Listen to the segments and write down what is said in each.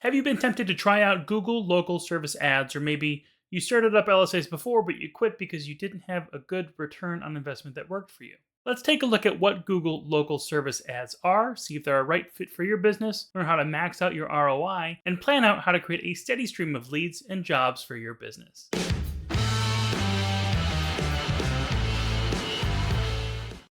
Have you been tempted to try out Google local service ads, or maybe you started up LSAs before but you quit because you didn't have a good return on investment that worked for you? Let's take a look at what Google local service ads are, see if they're a right fit for your business, learn how to max out your ROI, and plan out how to create a steady stream of leads and jobs for your business.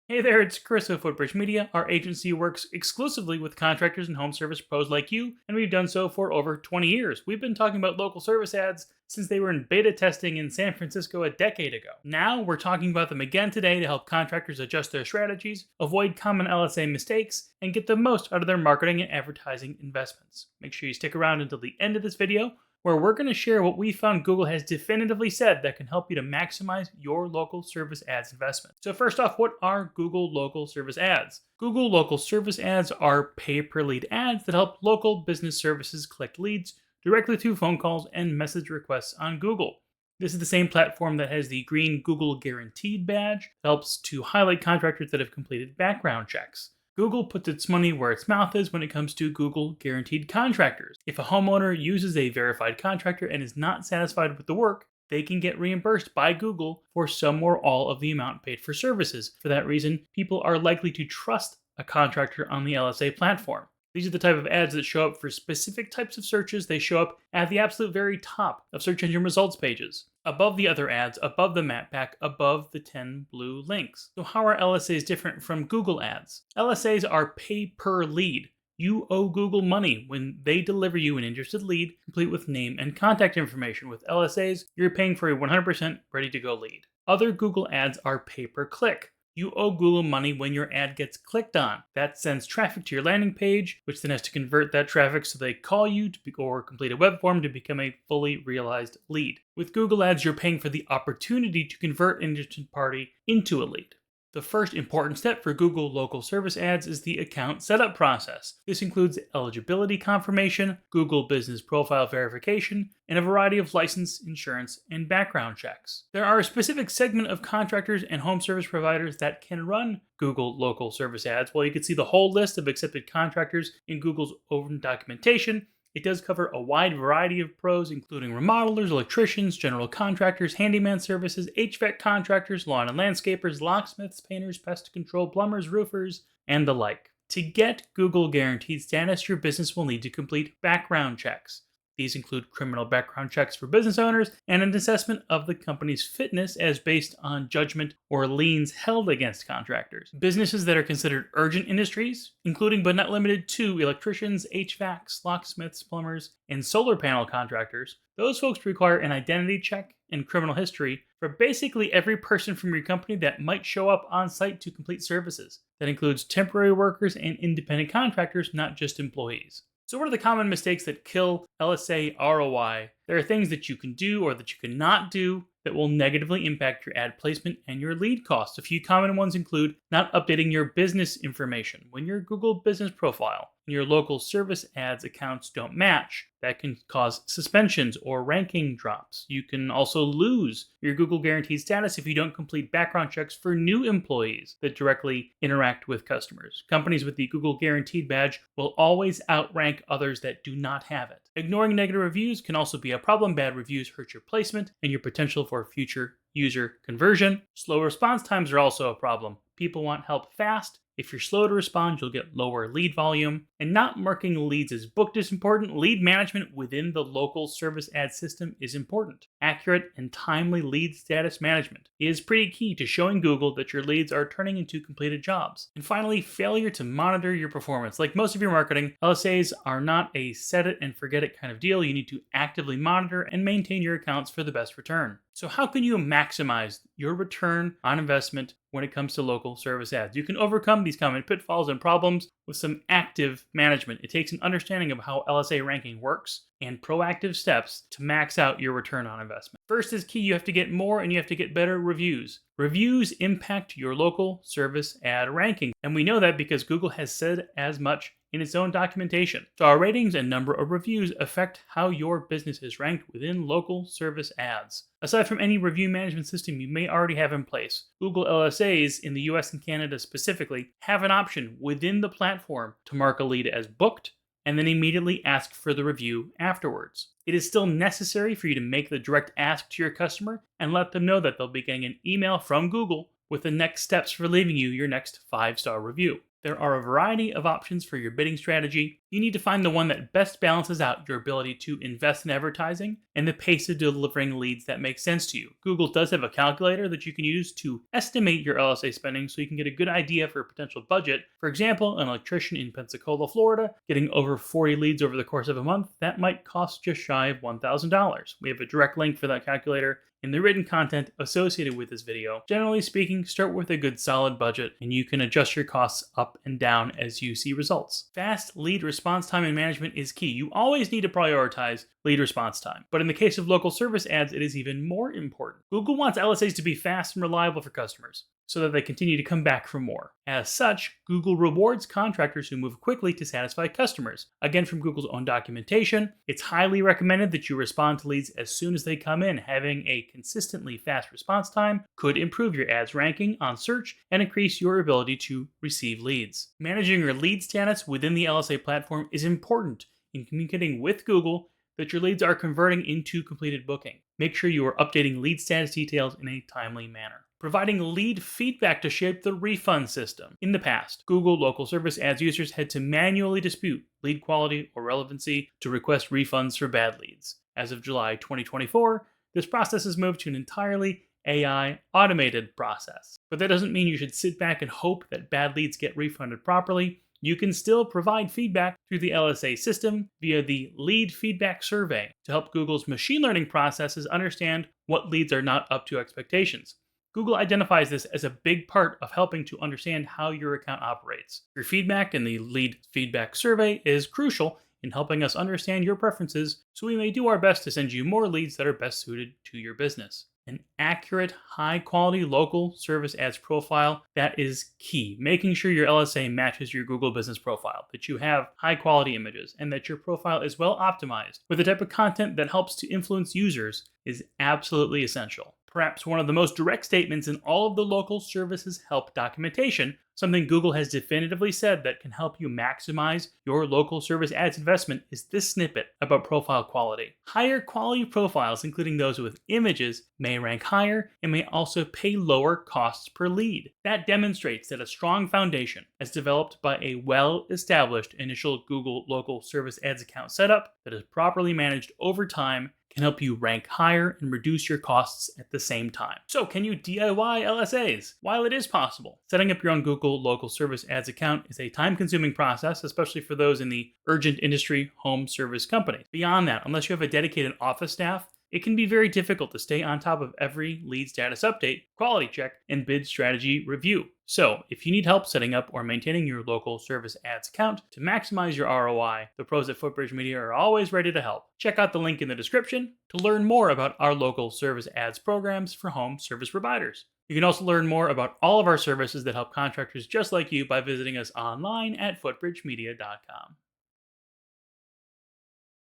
Hey there, it's Chris with Footbridge Media. Our agency works exclusively with contractors and home service pros like you, and we've done so for over 20 years. We've been talking about local service ads since they were in beta testing in San Francisco a decade ago. Now we're talking about them again today to help contractors adjust their strategies, avoid common LSA mistakes, and get the most out of their marketing and advertising investments. Make sure you stick around until the end of this video, where we're going to share what we found Google has definitively said that can help you to maximize your local service ads investment. So first off, what are Google local service ads? Google local service ads are pay-per-lead ads that help local business services collect leads directly through phone calls and message requests on Google. This is the same platform that has the green Google Guaranteed badge that helps to highlight contractors that have completed background checks. Google puts its money where its mouth is when it comes to Google Guaranteed contractors. If a homeowner uses a verified contractor and is not satisfied with the work, they can get reimbursed by Google for some or all of the amount paid for services. For that reason, people are likely to trust a contractor on the LSA platform. These are the type of ads that show up for specific types of searches. They show up at the absolute very top of search engine results pages, above the other ads, above the map pack, above the 10 blue links. So how are LSAs different from Google ads? LSAs are pay per lead. You owe Google money when they deliver you an interested lead, complete with name and contact information. With LSAs, you're paying for a 100% ready-to-go lead. Other Google ads are pay per click. You owe Google money when your ad gets clicked on. That sends traffic to your landing page, which then has to convert that traffic so they call you or complete a web form to become a fully realized lead. With Google ads, you're paying for the opportunity to convert an interested party into a lead. The first important step for Google local service ads is the account setup process. This includes eligibility confirmation, Google business profile verification, and a variety of license, insurance, and background checks. There are a specific segment of contractors and home service providers that can run Google local service ads. While you can see the whole list of accepted contractors in Google's own documentation, it does cover a wide variety of pros, including remodelers, electricians, general contractors, handyman services, HVAC contractors, lawn and landscapers, locksmiths, painters, pest control, plumbers, roofers, and the like. To get Google Guaranteed status, your business will need to complete background checks. These include criminal background checks for business owners and an assessment of the company's fitness as based on judgment or liens held against contractors. Businesses that are considered urgent industries, including but not limited to electricians, HVACs, locksmiths, plumbers, and solar panel contractors, those folks require an identity check and criminal history for basically every person from your company that might show up on site to complete services. That includes temporary workers and independent contractors, not just employees. So what are the common mistakes that kill LSA ROI? There are things that you can do or that you cannot do that will negatively impact your ad placement and your lead costs. A few common ones include not updating your business information. When your Google business profile and your local service ads accounts don't match, that can cause suspensions or ranking drops. You can also lose your Google Guaranteed status if you don't complete background checks for new employees that directly interact with customers. Companies with the Google Guaranteed badge will always outrank others that do not have it. Ignoring negative reviews can also be a problem. Bad reviews hurt your placement and your potential for future user conversion. Slow response times are also a problem. People want help fast. If you're slow to respond, you'll get lower lead volume. And not marking leads as booked is important. Lead management within the local service ad system is important. Accurate and timely lead status management is pretty key to showing Google that your leads are turning into completed jobs. And finally, failure to monitor your performance. Like most of your marketing, LSAs are not a set it and forget it kind of deal. You need to actively monitor and maintain your accounts for the best return. So how can you maximize your return on investment when it comes to local service ads? You can overcome these common pitfalls and problems with some active management. It takes an understanding of how LSA ranking works and proactive steps to max out your return on investment. First is key. You have to get more and you have to get better reviews. Reviews impact your local service ad ranking, and we know that because Google has said as much in its own documentation. So our ratings and number of reviews affect how your business is ranked within local service ads. Aside from any review management system you may already have in place, Google LSAs in the US and Canada specifically have an option within the platform to mark a lead as booked and then immediately ask for the review afterwards. It is still necessary for you to make the direct ask to your customer and let them know that they'll be getting an email from Google with the next steps for leaving you your next 5-star review. There are a variety of options for your bidding strategy. You need to find the one that best balances out your ability to invest in advertising and the pace of delivering leads that make sense to you. Google does have a calculator that you can use to estimate your LSA spending so you can get a good idea for a potential budget. For example, an electrician in Pensacola, Florida, getting over 40 leads over the course of a month, that might cost just shy of $1,000. We have a direct link for that calculator in the written content associated with this video. Generally speaking, start with a good solid budget and you can adjust your costs up and down as you see results. Fast lead response time and management is key. You always need to prioritize lead response time. But in the case of local service ads, it is even more important. Google wants LSAs to be fast and reliable for customers so that they continue to come back for more. As such, Google rewards contractors who move quickly to satisfy customers. Again, from Google's own documentation, it's highly recommended that you respond to leads as soon as they come in. Having a consistently fast response time could improve your ads ranking on search and increase your ability to receive leads. Managing your lead status within the LSA platform is important in communicating with Google that your leads are converting into completed booking. Make sure you are updating lead status details in a timely manner. Providing lead feedback to shape the refund system. In the past, Google local service ads users had to manually dispute lead quality or relevancy to request refunds for bad leads. As of July 2024, this process has moved to an entirely AI automated process. But that doesn't mean you should sit back and hope that bad leads get refunded properly. You can still provide feedback through the LSA system via the lead feedback survey to help Google's machine learning processes understand what leads are not up to expectations. Google identifies this as a big part of helping to understand how your account operates. Your feedback in the lead feedback survey is crucial in helping us understand your preferences so we may do our best to send you more leads that are best suited to your business. An accurate, high-quality local service ads profile, that is key. Making sure your LSA matches your Google business profile, that you have high-quality images, and that your profile is well optimized with the type of content that helps to influence users is absolutely essential. Perhaps one of the most direct statements in all of the local services help documentation, something Google has definitively said that can help you maximize your local service ads investment, is this snippet about profile quality. Higher quality profiles, including those with images, may rank higher and may also pay lower costs per lead. That demonstrates that a strong foundation, as developed by a well-established initial Google local service ads account setup that is properly managed over time, can help you rank higher and reduce your costs at the same time. So can you DIY LSAs? While it is possible, setting up your own Google local service ads account is a time-consuming process, especially for those in the urgent industry home service companies. Beyond that, unless you have a dedicated office staff, it can be very difficult to stay on top of every lead status update, quality check, and bid strategy review. So, if you need help setting up or maintaining your local service ads account to maximize your ROI, the pros at Footbridge Media are always ready to help. Check out the link in the description to learn more about our local service ads programs for home service providers. You can also learn more about all of our services that help contractors just like you by visiting us online at footbridgemedia.com.